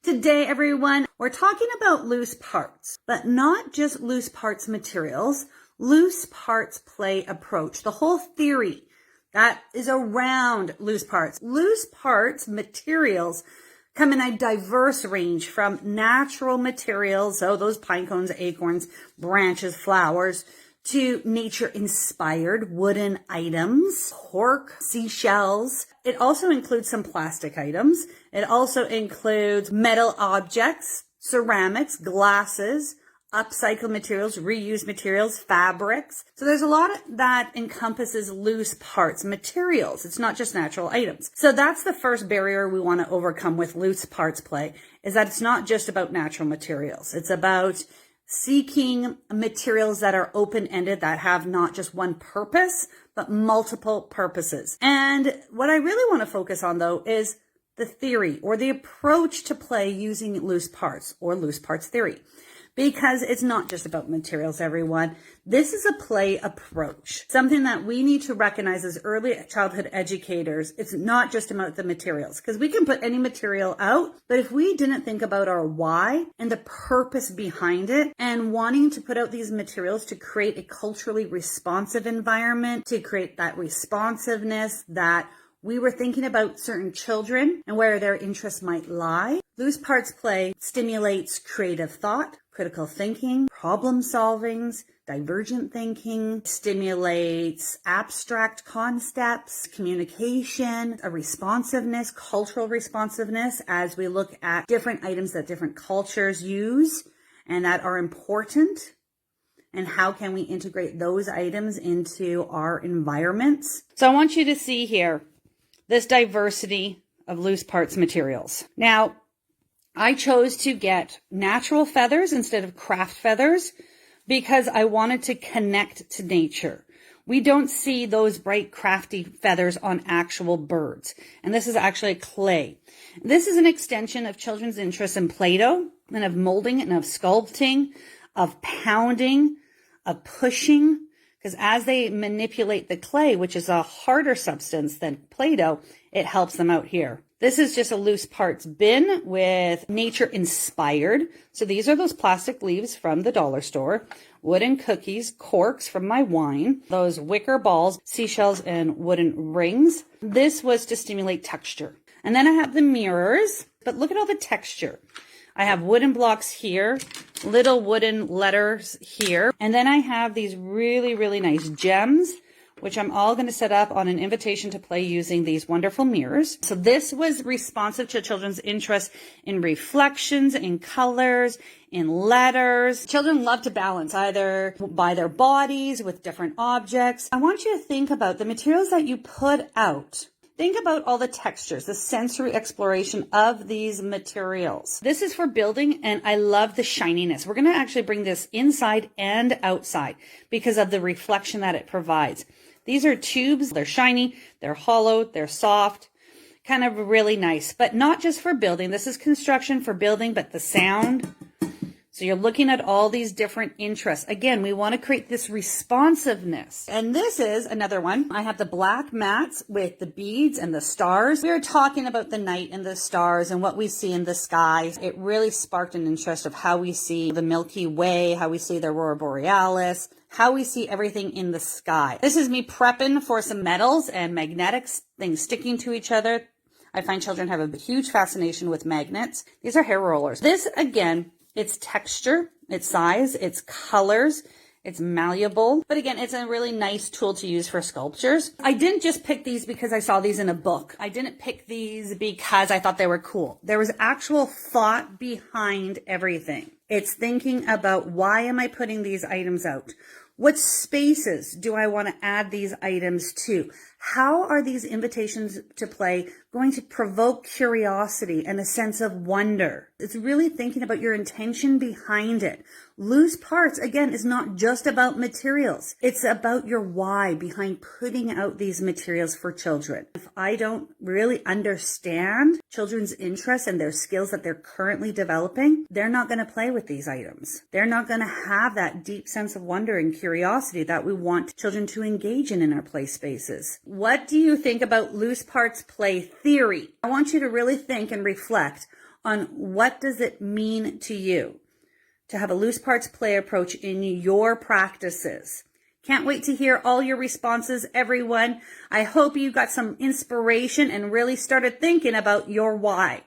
Today, everyone, we're talking about loose parts, but not just loose parts materials, loose parts play approach, the whole theory that is around loose parts. Loose parts materials come in a diverse range from natural materials, so those pine cones, acorns, branches, flowers, to nature-inspired wooden items, cork, seashells. It also includes some plastic items. It also includes metal objects, ceramics, glasses, upcycled materials, reused materials, fabrics. So there's a lot that encompasses loose parts, materials. It's not just natural items. So that's the first barrier we want to overcome with loose parts play, is that it's not just about natural materials. It's about seeking materials that are open-ended, that have not just one purpose, but multiple purposes. And what I really want to focus on, though, is the theory or the approach to play using loose parts or loose parts theory. Because it's not just about materials, everyone. This is a play approach, something that we need to recognize as early childhood educators. It's not just about the materials, because we can put any material out, but if we didn't think about our why and the purpose behind it and wanting to put out these materials to create a culturally responsive environment, to create that responsiveness that we were thinking about certain children and where their interests might lie. Loose parts play stimulates creative thought, critical thinking, problem solvings, divergent thinking, stimulates abstract concepts, communication, a responsiveness, cultural responsiveness as we look at different items that different cultures use and that are important. And how can we integrate those items into our environments? So I want you to see here this diversity of loose parts materials. Now, I chose to get natural feathers instead of craft feathers because I wanted to connect to nature. We don't see those bright crafty feathers on actual birds. And this is actually clay. This is an extension of children's interest in Play-Doh and of molding and of sculpting, of pounding, of pushing. Because as they manipulate the clay, which is a harder substance than Play-Doh, it helps them out here. This is just a loose parts bin with nature inspired. So these are those plastic leaves from the dollar store, wooden cookies, corks from my wine, those wicker balls, seashells, and wooden rings. This was to stimulate texture. And then I have the mirrors, but look at all the texture. I have wooden blocks here, little wooden letters here. And then I have these really, really nice gems, which I'm all going to set up on an invitation to play using these wonderful mirrors. So this was responsive to children's interest in reflections, in colors, in letters. Children love to balance either by their bodies with different objects. I want you to think about the materials that you put out. Think about all the textures, the sensory exploration of these materials. This is for building, and I love the shininess. We're going to actually bring this inside and outside because of the reflection that it provides. These are tubes. They're shiny, they're hollow, they're soft, kind of really nice, but not just for building. This is construction for building, but the sound. So you're looking at all these different interests. Again, we want to create this responsiveness. And this is another one. I have the black mats with the beads and the stars. We were talking about the night and the stars and what we see in the sky. It really sparked an interest of how we see the Milky Way, how we see the Aurora Borealis, how we see everything in the sky. This is me prepping for some metals and magnetics, things sticking to each other. I find children have a huge fascination with magnets. These are hair rollers. This, again, it's texture, it's size, it's colors, it's malleable. But again, it's a really nice tool to use for sculptures. I didn't just pick these because I saw these in a book. I didn't pick these because I thought they were cool. There was actual thought behind everything. It's thinking about, why am I putting these items out? What spaces do I want to add these items to? How are these invitations to play going to provoke curiosity and a sense of wonder? It's really thinking about your intention behind it. Loose parts, again, is not just about materials. It's about your why behind putting out these materials for children. If I don't really understand children's interests and their skills that they're currently developing, they're not going to play with these items. They're not going to have that deep sense of wonder and curiosity that we want children to engage in our play spaces. What do you think about loose parts play theory? I want you to really think and reflect on what does it mean to you to have a loose parts play approach in your practices. Can't wait to hear all your responses, everyone. I hope you got some inspiration and really started thinking about your why.